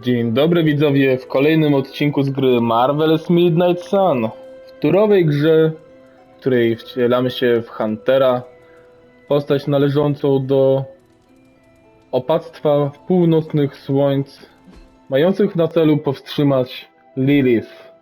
Dzień dobry widzowie w kolejnym odcinku z gry Marvel's Midnight Sun. W turowej grze, w której wcielamy się w Huntera, postać należącą do opactwa północnych słońc, mających na celu powstrzymać Lilith.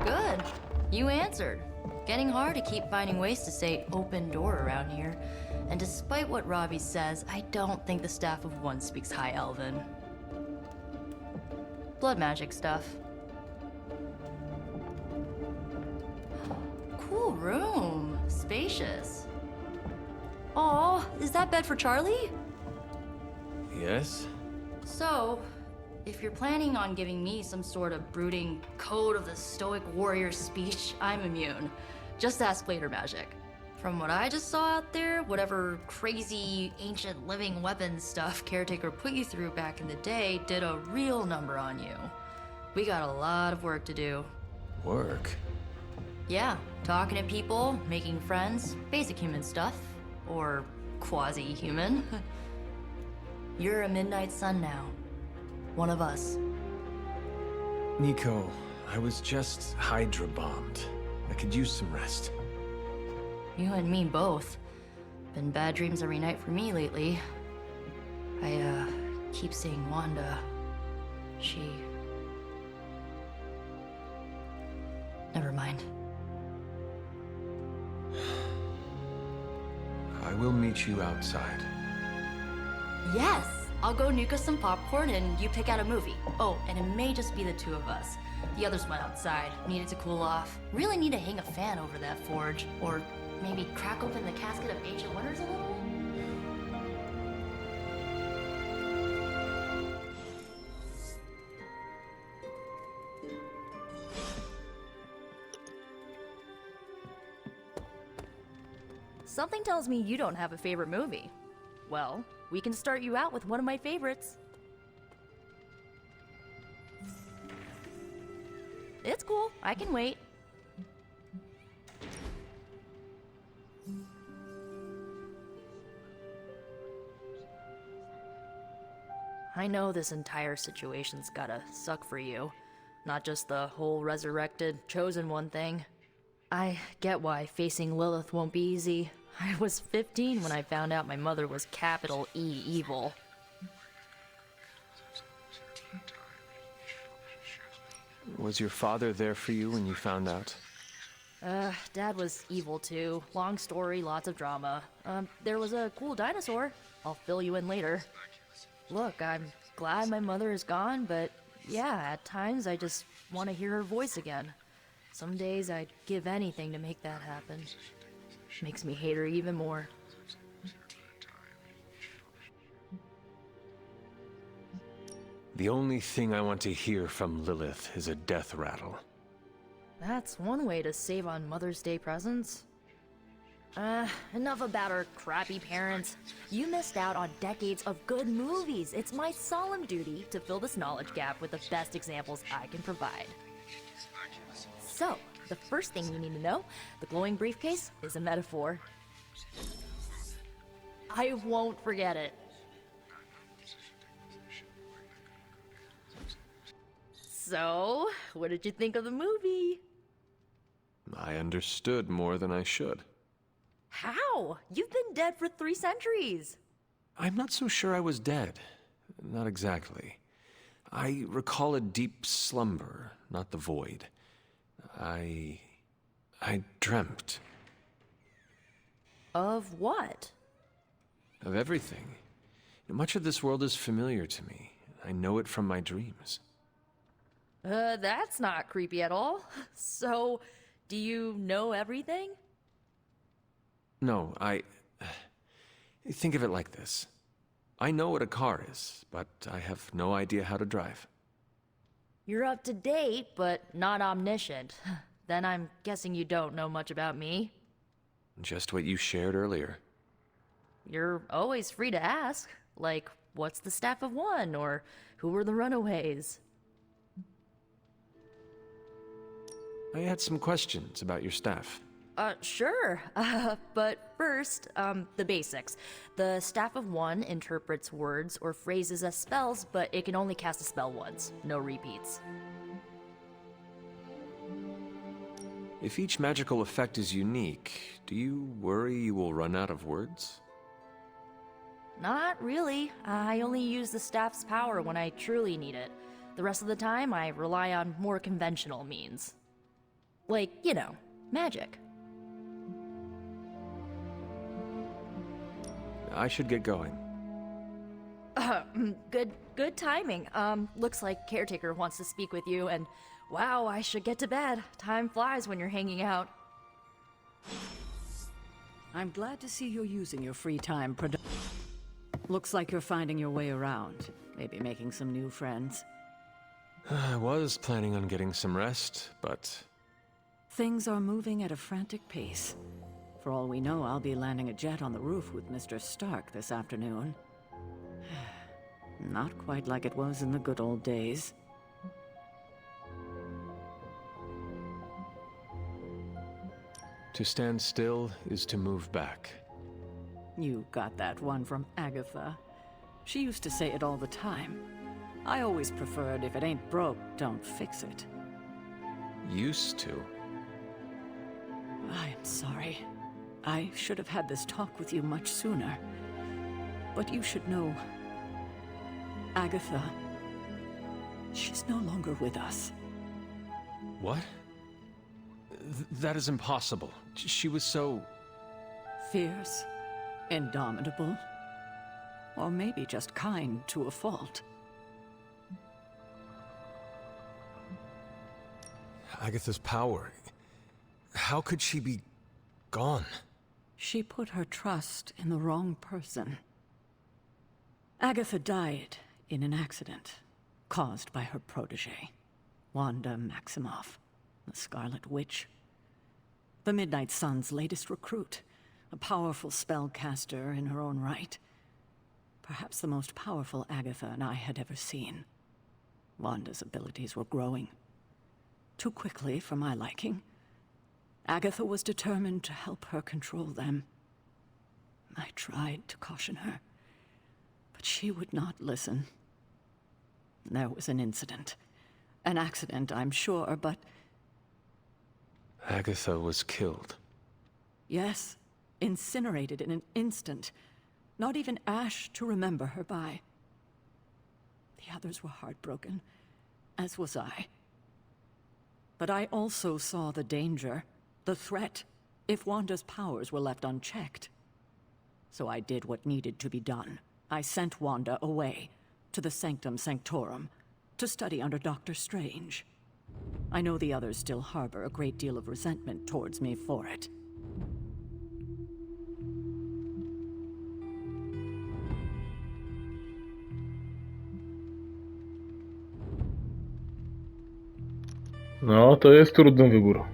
Good. You answered. Getting hard to keep finding ways to say open door around here. And despite what Robbie says, I don't think the staff of one speaks High Elven. Blood magic stuff. Cool room. Spacious. Aw, is that bed for Charlie? Yes? So, if you're planning on giving me some sort of brooding code of the stoic warrior speech, I'm immune. Just ask later, Magic. From what I just saw out there, whatever crazy ancient living weapons stuff Caretaker put you through back in the day did a real number on you. We got a lot of work to do. Work? Yeah, talking to people, making friends, basic human stuff. Or quasi-human. You're a Midnight Sun now. One of us. Nico, I was just Hydra bombed. I could use some rest. You and me both. Been bad dreams every night for me lately. I, keep seeing Wanda. She... Never mind. I will meet you outside. Yes! I'll go nuke us some popcorn and you pick out a movie. Oh, and it may just be the two of us. The others went outside, needed to cool off. Really need to hang a fan over that forge. Or maybe crack open the casket of ancient wonders a little? Something tells me you don't have a favorite movie. Well, we can start you out with one of my favorites. It's cool, I can wait. I know this entire situation's gotta suck for you. Not just the whole resurrected, chosen one thing. I get why facing Lilith won't be easy. I was 15 when I found out my mother was capital E evil. Was your father there for you when you found out? Dad was evil too. Long story, lots of drama. There was a cool dinosaur. I'll fill you in later. Look, I'm glad my mother is gone, but yeah, at times I just want to hear her voice again. Some days I'd give anything to make that happen. Makes me hate her even more. The only thing I want to hear from Lilith is a death rattle. That's one way to save on Mother's Day presents. Enough about our crappy parents. You missed out on decades of good movies. It's my solemn duty to fill this knowledge gap with the best examples I can provide. So, the first thing you need to know, the glowing briefcase is a metaphor. I won't forget it. So, what did you think of the movie? I understood more than I should. How? You've been dead for 3 centuries. I'm not so sure I was dead. Not exactly. I recall a deep slumber, not the void. I dreamt. Of what? Of everything. Much of this world is familiar to me. I know it from my dreams. That's not creepy at all. So, do you know everything? No, think of it like this. I know what a car is, but I have no idea how to drive. You're up to date, but not omniscient. Then I'm guessing you don't know much about me. Just what you shared earlier. You're always free to ask. Like, what's the staff of one? Or who were the runaways? I had some questions about your staff. Sure. But first, the basics. The staff of one interprets words or phrases as spells, but it can only cast a spell once. No repeats. If each magical effect is unique, do you worry you will run out of words? Not really. I only use the staff's power when I truly need it. The rest of the time, I rely on more conventional means. Like, you know, magic. I should get going. Good timing. Looks like Caretaker wants to speak with you, and wow, I should get to bed. Time flies when you're hanging out. I'm glad to see you're using your free time. Looks like you're finding your way around. Maybe making some new friends. I was planning on getting some rest, but... Things are moving at a frantic pace. For all we know, I'll be landing a jet on the roof with Mr. Stark this afternoon. Not quite like it was in the good old days. To stand still is to move back. You got that one from Agatha. She used to say it all the time. I always preferred, if it ain't broke, don't fix it. Used to? I'm sorry. I should have had this talk with you much sooner. But you should know... Agatha... She's no longer with us. What? That is impossible. She was so... Fierce, indomitable, or maybe just kind to a fault. Agatha's power... How could she be... gone? She put her trust in the wrong person. Agatha died in an accident caused by her protege, Wanda Maximoff, the Scarlet Witch. The Midnight Sun's latest recruit, a powerful spellcaster in her own right. Perhaps the most powerful Agatha and I had ever seen. Wanda's abilities were growing. Too quickly for my liking. Agatha was determined to help her control them. I tried to caution her, but she would not listen. There was an incident. An accident, I'm sure, but... Agatha was killed. Yes, incinerated in an instant. Not even ash to remember her by. The others were heartbroken, as was I. But I also saw the danger. The threat, if Wanda's powers were left unchecked. So I did what needed to be done. I sent Wanda away, to the Sanctum Sanctorum, to study under Doktor Strange. I know the others still harbor a great deal of resentment towards me for it. No, to jest trudny wybór.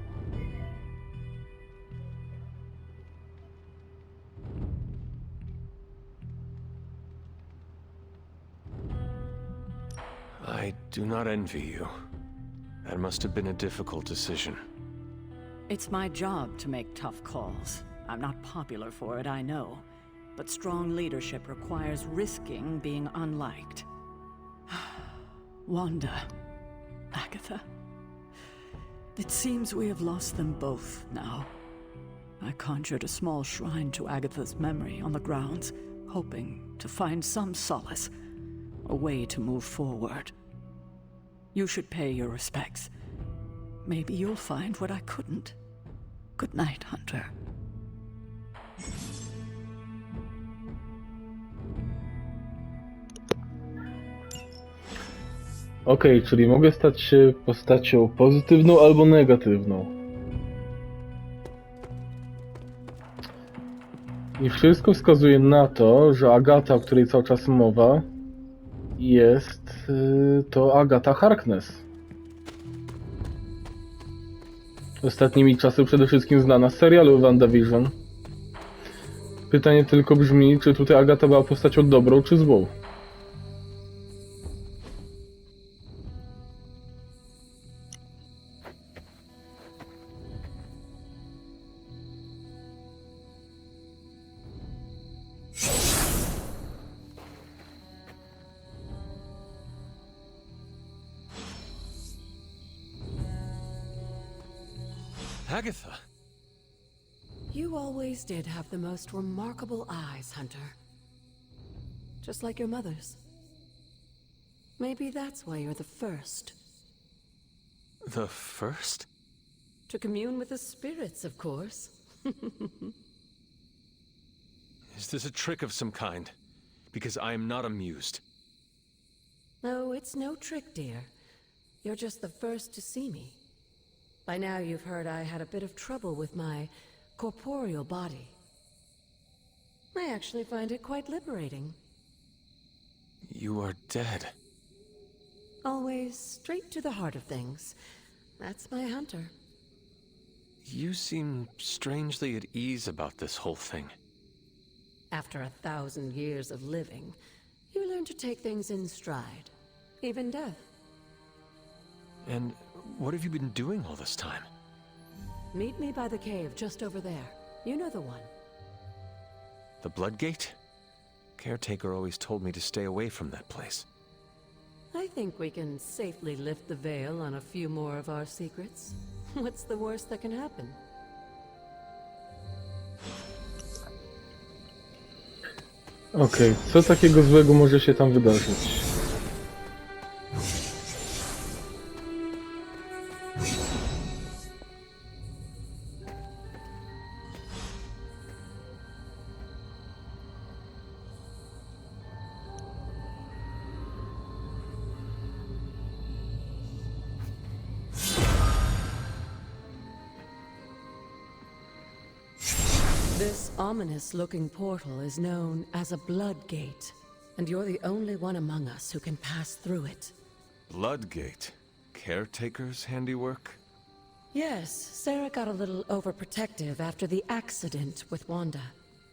I do not envy you. That must have been a difficult decision. It's my job to make tough calls. I'm not popular for it, I know. But strong leadership requires risking being unliked. Wanda, Agatha. It seems we have lost them both now. I conjured a small shrine to Agatha's memory on the grounds, hoping to find some solace, a way to move forward. You should pay your respects. Maybe you'll find what I couldn't. Good night, Hunter. Okej, czyli mogę stać się postacią pozytywną albo negatywną. I wszystko wskazuje na to, że Agatha, o której cały czas mowa, jest to Agatha Harkness. Ostatnimi czasy przede wszystkim znana z serialu WandaVision. Pytanie tylko brzmi, czy tutaj Agatha była postacią dobrą czy złą? Agatha! You always did have the most remarkable eyes, Hunter. Just like your mother's. Maybe that's why you're the first. The first? To commune with the spirits, of course. Is this a trick of some kind? Because I am not amused. No, it's no trick, dear. You're just the first to see me. By now you've heard I had a bit of trouble with my corporeal body. I actually find it quite liberating. You are dead. Always straight to the heart of things. That's my Hunter. You seem strangely at ease about this whole thing. After 1,000 years of living, you learn to take things in stride. Even death. And what have you been doing all this time? Meet me by the cave just over there. You know the one. The Bloodgate? Caretaker always told me to stay away from that place. I think we can safely lift the veil on a few more of our secrets. What's the worst that can happen? Okej, co takiego złego może się tam wydarzyć? This ominous-looking portal is known as a Bloodgate, and you're the only one among us who can pass through it. Bloodgate? Caretaker's handiwork? Yes, Sarah got a little overprotective after the accident with Wanda.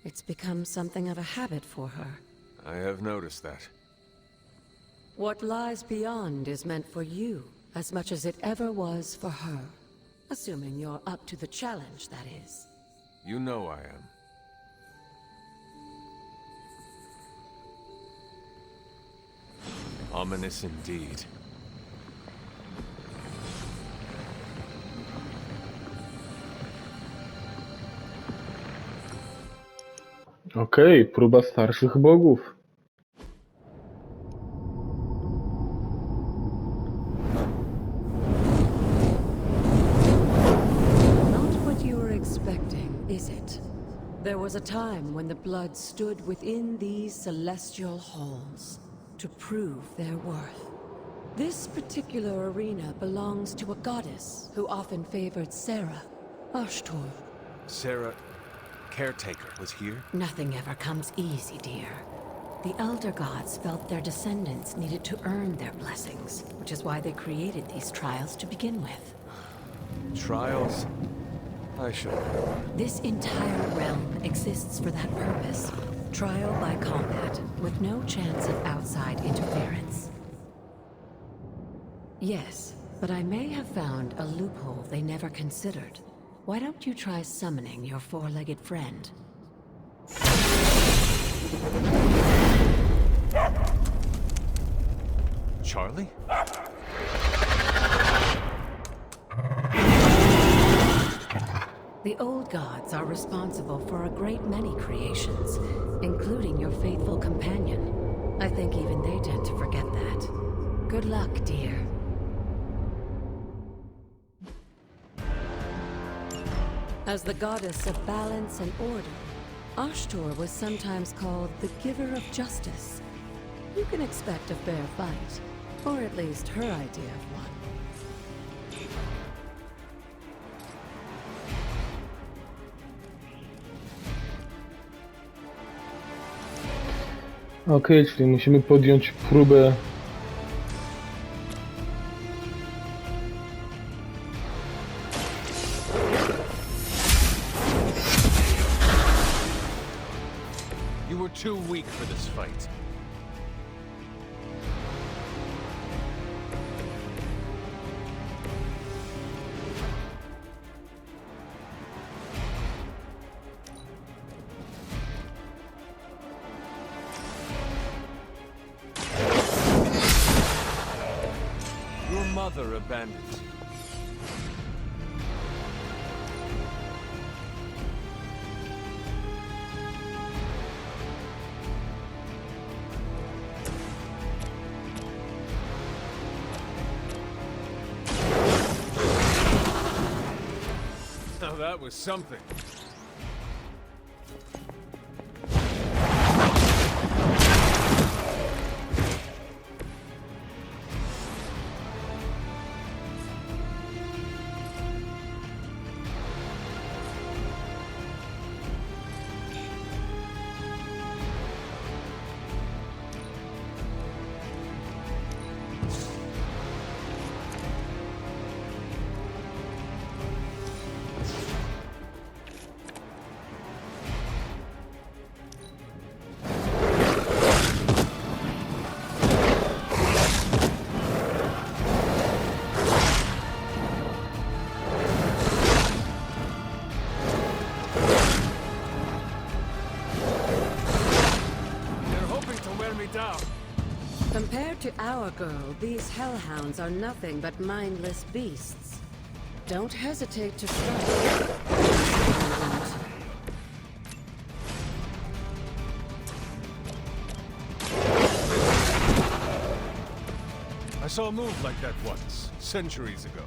It's become something of a habit for her. I have noticed that. What lies beyond is meant for you, as much as it ever was for her. Assuming you're up to the challenge, that is. You know I am. Ominous indeed. Okej, próba starszych bogów. Not what you were expecting, is it? There was a time when the blood stood within these celestial halls to prove their worth. This particular arena belongs to a goddess who often favored Sarah, Ashtor. Sarah, Caretaker, was here? Nothing ever comes easy, dear. The Elder Gods felt their descendants needed to earn their blessings, which is why they created these trials to begin with. Trials? I should have known. This entire realm exists for that purpose. Trial by combat, with no chance of outside interference. Yes, but I may have found a loophole they never considered. Why don't you try summoning your four-legged friend? Charlie? The old gods are responsible for a great many creations, including your faithful companion. I think even they tend to forget that. Good luck, dear. As the goddess of balance and order, Ashtor was sometimes called the giver of justice. You can expect a fair fight, or at least her idea of one. Okej, czyli musimy podjąć próbę. too weak for this fight. Your mother abandoned you. Now that was something. Compared to our girl, these hellhounds are nothing but mindless beasts. Don't hesitate to strike. I saw a move like that once, centuries ago.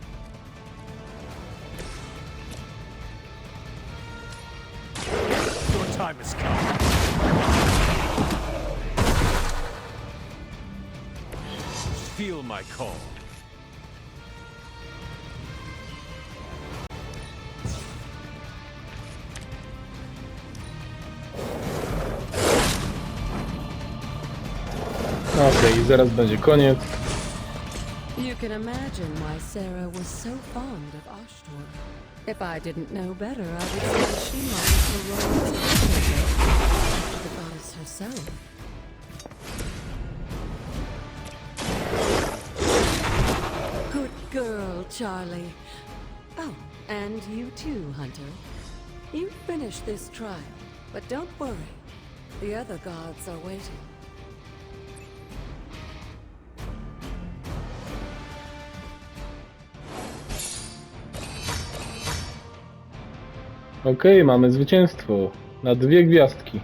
Your time has come. Feel my call. Okej, zaraz będzie koniec. You can imagine why Sarah was so fond of Ashtor. If I didn't know better, I would say she might have role as the goddess herself. Good girl, Charlie. Oh, and you too, Hunter. You finished this trial, but don't worry. The other gods are waiting. Okej, mamy zwycięstwo. Na 2 gwiazdki.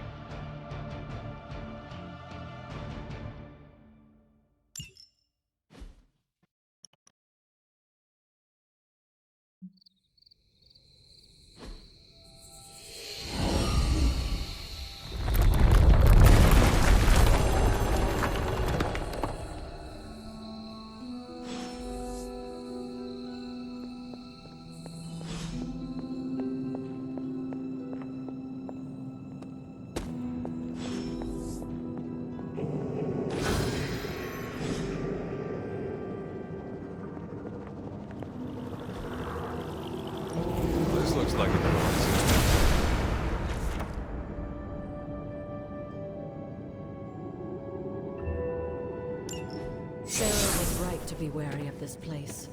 This looks like a Sarah was right to be wary of this place.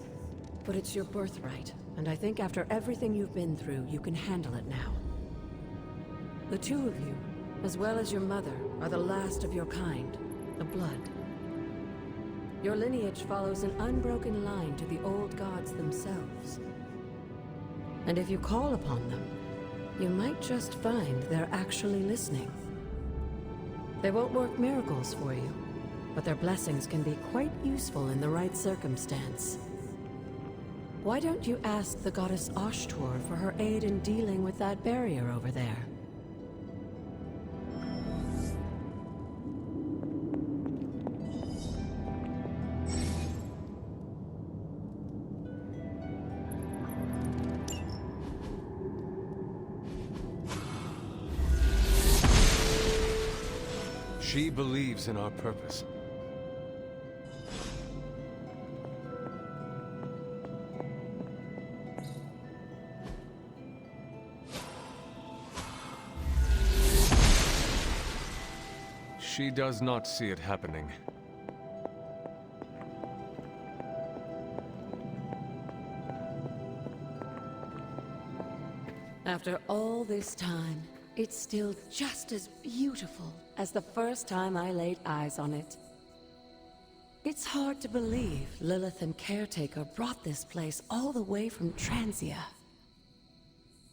But it's your birthright, and I think after everything you've been through, you can handle it now. The two of you, as well as your mother, are the last of your kind, the Blood. Your lineage follows an unbroken line to the old gods themselves. And if you call upon them, you might just find they're actually listening. They won't work miracles for you, but their blessings can be quite useful in the right circumstance. Why don't you ask the goddess Ashtor for her aid in dealing with that barrier over there? She believes in our purpose. She does not see it happening. After all this time, it's still just as beautiful as the first time I laid eyes on it. It's hard to believe Lilith and Caretaker brought this place all the way from Transia.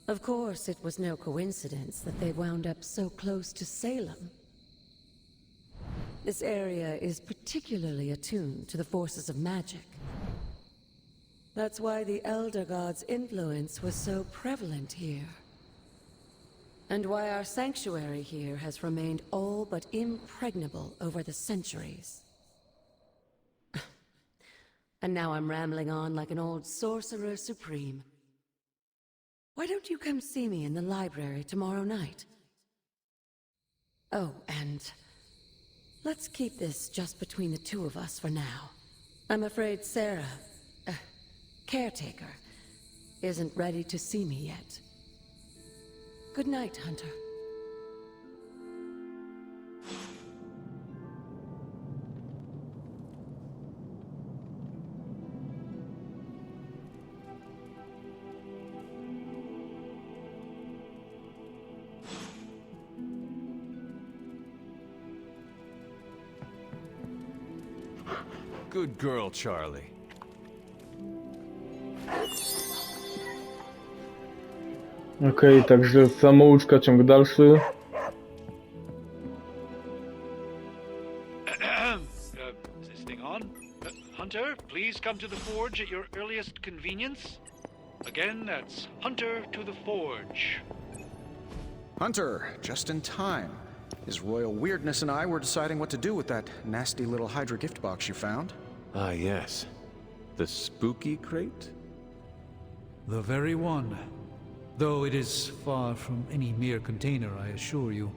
Of course, it was no coincidence that they wound up so close to Salem. This area is particularly attuned to the forces of magic. That's why the Elder God's influence was so prevalent here. And why our sanctuary here has remained all but impregnable over the centuries. And now I'm rambling on like an old sorcerer supreme. Why don't you come see me in the library tomorrow night? Oh, and let's keep this just between the two of us for now. I'm afraid Sarah, Caretaker, isn't ready to see me yet. Good night, Hunter. Good girl, Charlie. Okej, także samouczka, ciąg dalszy. Is this thing on? Hunter, please come to the forge at your earliest convenience. Again, that's Hunter to the forge. Hunter, just in time. His royal weirdness and I were deciding what to do with that nasty little Hydra gift box you found. Ah, yes. The spooky crate? The very one. Though it is far from any mere container, I assure you.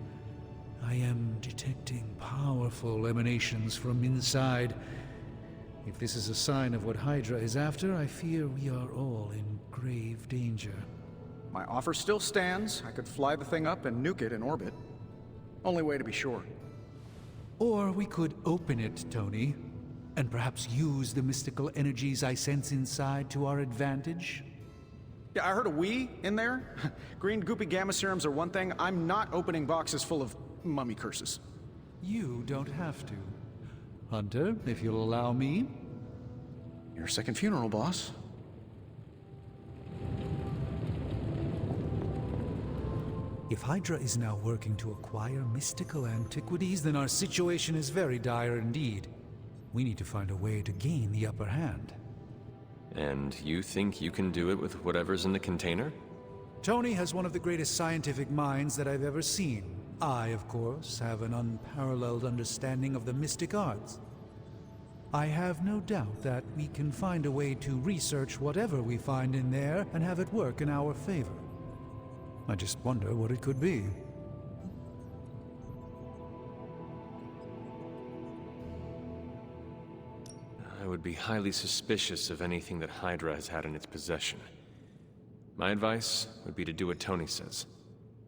I am detecting powerful emanations from inside. If this is a sign of what Hydra is after, I fear we are all in grave danger. My offer still stands. I could fly the thing up and nuke it in orbit. Only way to be sure. Or we could open it, Tony, and perhaps use the mystical energies I sense inside to our advantage. Yeah, I heard a we in there. Green goopy gamma serums are one thing. I'm not opening boxes full of mummy curses. You don't have to. Hunter, if you'll allow me. Your second funeral, boss. If Hydra is now working to acquire mystical antiquities, then our situation is very dire indeed. We need to find a way to gain the upper hand. And you think you can do it with whatever's in the container? Tony has one of the greatest scientific minds that I've ever seen. I, of course, have an unparalleled understanding of the mystic arts. I have no doubt that we can find a way to research whatever we find in there and have it work in our favor. I just wonder what it could be. I would be highly suspicious of anything that Hydra has had in its possession. My advice would be to do what Tony says.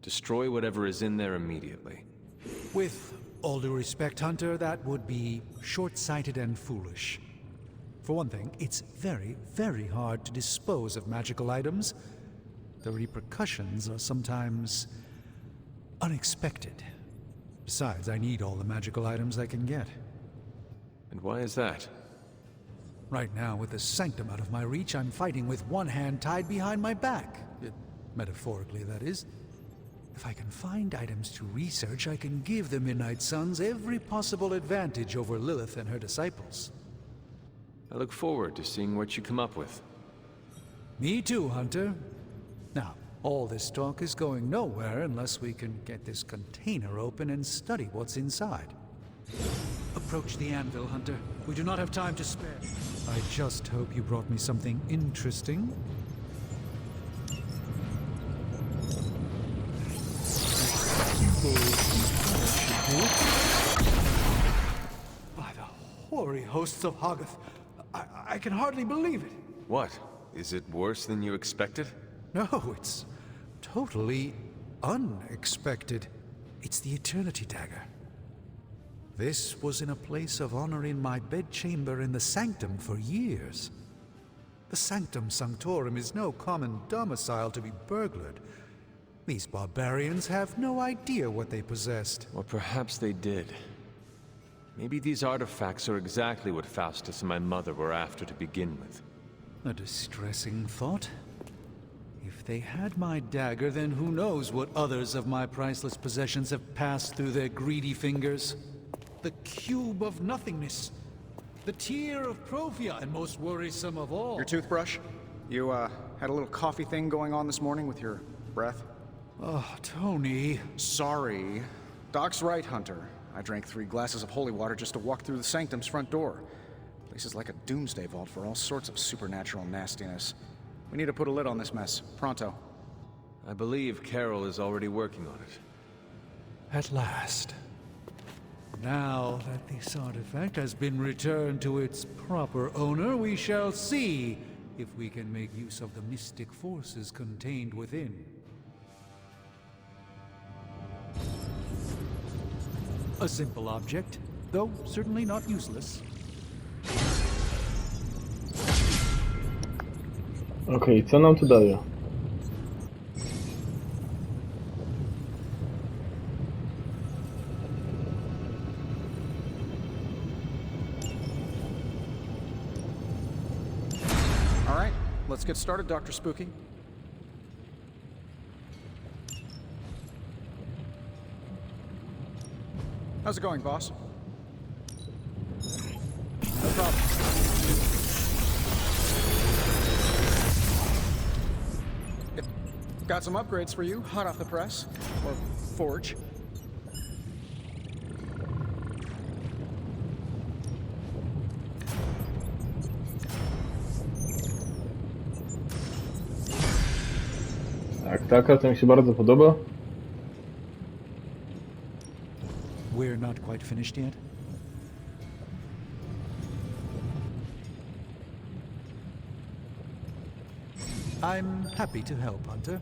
Destroy whatever is in there immediately. With all due respect, Hunter, that would be short-sighted and foolish. For one thing, it's very, very hard to dispose of magical items. The repercussions are sometimes unexpected. Besides, I need all the magical items I can get. And why is that? Right now, with the sanctum out of my reach, I'm fighting with one hand tied behind my back. Metaphorically, that is. If I can find items to research, I can give the Midnight Suns every possible advantage over Lilith and her disciples. I look forward to seeing what you come up with. Me too, Hunter. Now, all this talk is going nowhere unless we can get this container open and study what's inside. Approach the anvil, Hunter. We do not have time to spare. I just hope you brought me something interesting. By the hoary hosts of Agatha, I can hardly believe it. What? Is it worse than you expected? No, it's totally unexpected. It's the Eternity Dagger. This was in a place of honor in my bedchamber in the sanctum for years. The sanctum sanctorum is no common domicile to be burglared. These barbarians have no idea what they possessed. Or perhaps they did. Maybe these artifacts are exactly what Faustus and my mother were after to begin with. A distressing thought. If they had my dagger, then who knows what others of my priceless possessions have passed through their greedy fingers. The cube of nothingness. The tear of Profia, and most worrisome of all. Your toothbrush? You, had a little coffee thing going on this morning with your breath? Oh, Tony. Sorry. Doc's right, Hunter. I drank 3 glasses of holy water just to walk through the sanctum's front door. Place is like a doomsday vault for all sorts of supernatural nastiness. We need to put a lid on this mess. Pronto. I believe Carol is already working on it. At last. Now that this artifact has been returned to its proper owner, we shall see if we can make use of the mystic forces contained within. A simple object, though certainly not useless. Okej, co nam tu daje? All right, let's get started, Dr. Spooky. How's it going, boss? No problem. Got some upgrades for you, hot off the press. Or forge. Tak, to mi się bardzo podoba. We're not quite finished yet. I'm happy to help, Hunter.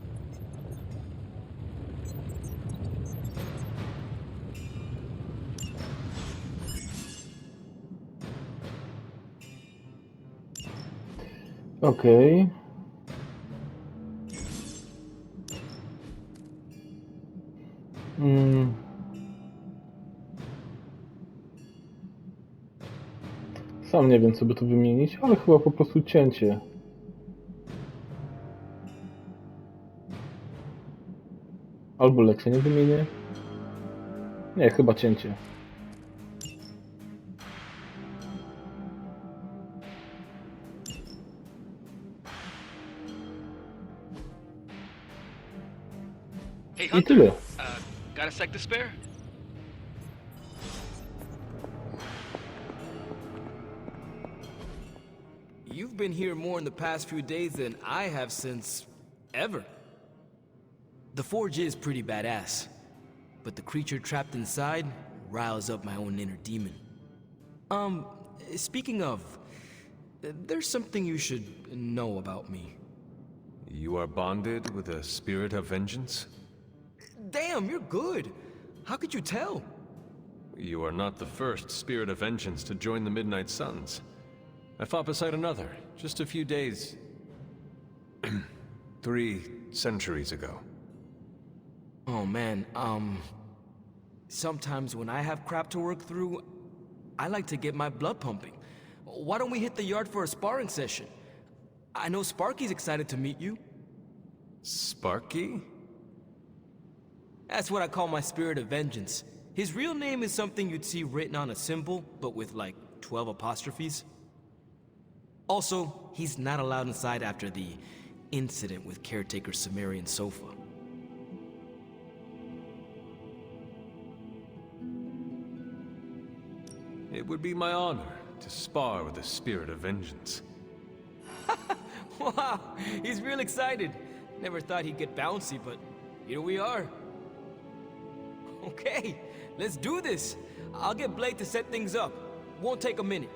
Okej. Sam nie wiem, co by tu wymienić, ale chyba po prostu cięcie. Albo leczenie wymienię. Nie, chyba cięcie. Hey, I Hunter. tyle. Got a sec to spare? You've been here more in the past few days than I have since ever. The forge is pretty badass, but the creature trapped inside riles up my own inner demon. Speaking of, there's something you should know about me. You are bonded with a spirit of vengeance? Damn, you're good. How could you tell? You are not the first spirit of vengeance to join the Midnight Suns. I fought beside another, just a few days... 3 centuries ago. Oh man, sometimes when I have crap to work through, I like to get my blood pumping. Why don't we hit the yard for a sparring session? I know Sparky's excited to meet you. Sparky? That's what I call my spirit of vengeance. His real name is something you'd see written on a symbol, but with like 12 apostrophes. Also, he's not allowed inside after the incident with caretaker Sumerian sofa. It would be my honor to spar with the spirit of vengeance. Wow, he's real excited. Never thought he'd get bouncy, but here we are. Okay, let's do this. I'll get Blake to set things up. Won't take a minute.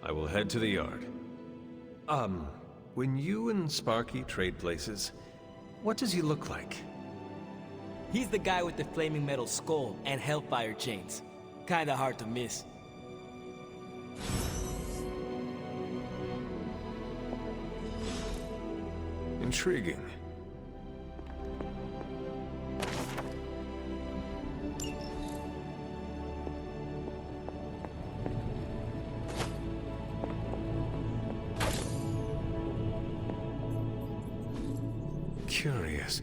I will head to the yard. When you and Sparky trade places, what does he look like? He's the guy with the flaming metal skull and hellfire chains. Kinda hard to miss. Intriguing. Curious.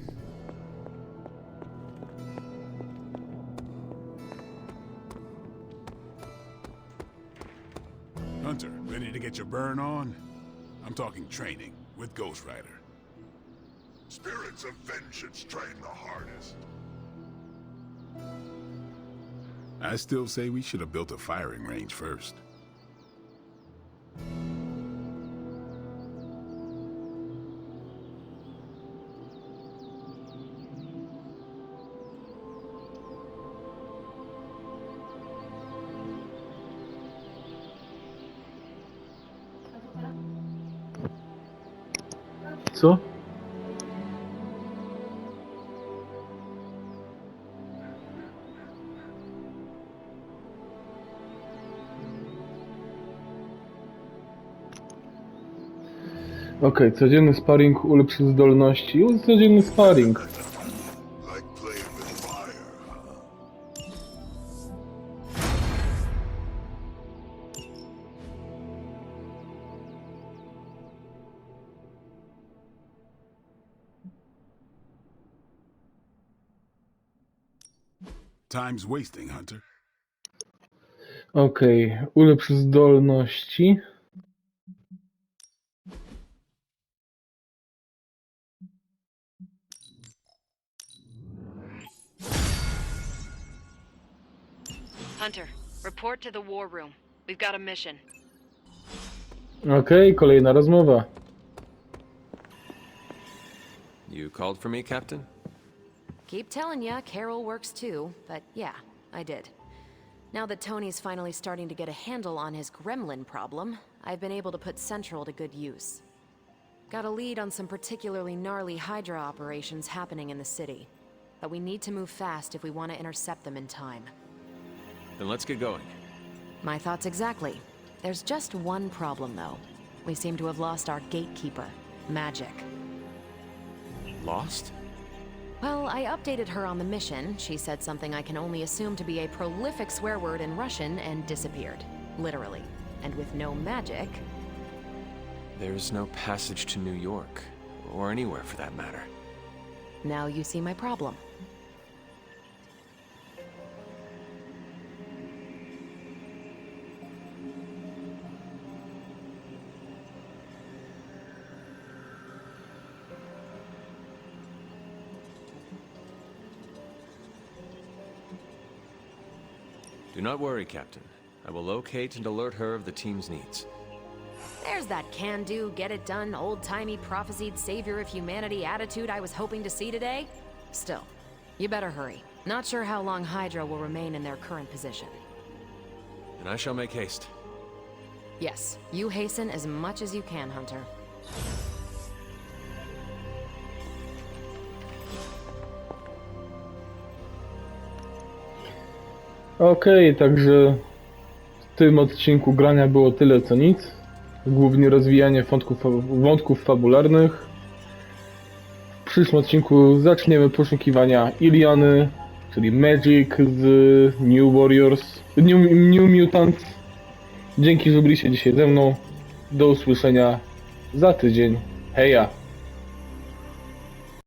Hunter, ready to get your burn on? I'm talking training with Ghost Rider. Spirits of vengeance train the hardest. I still say we should have built a firing range first. Co? Okej, codzienny sparring ulepszy zdolności. Codzienny sparring. Like playing with fire. Time's wasting, Hunter. Okej, ulepsz zdolności. Hunter, report to the war room. We've got a mission. Okej, kolejna rozmowa. You called for me, Captain? Keep telling ya, Carol works too, but yeah, I did. Now that Tony's finally starting to get a handle on his gremlin problem, I've been able to put Central to good use. Got a lead on some particularly gnarly Hydra operations happening in the city. But we need to move fast if we want to intercept them in time. Then let's get going. My thoughts exactly. There's just one problem, though. We seem to have lost our gatekeeper, Magic. Lost? Well, I updated her on the mission. She said something I can only assume to be a prolific swear word in Russian and disappeared. Literally. And with no magic... There's no passage to New York, or anywhere for that matter. Now you see my problem. Do not worry, Captain. I will locate and alert her of the team's needs. There's that can-do, get-it-done, old-timey prophesied savior of humanity attitude I was hoping to see today. Still, you better hurry. Not sure how long Hydra will remain in their current position. And I shall make haste. Yes, you hasten as much as you can, Hunter. Okej, także w tym odcinku grania było tyle co nic. Głównie rozwijanie wątków fabularnych. W przyszłym odcinku zaczniemy poszukiwania Iliany, czyli Magic z New Mutants. Dzięki, że byliście dzisiaj ze mną. Do usłyszenia za tydzień. Heja!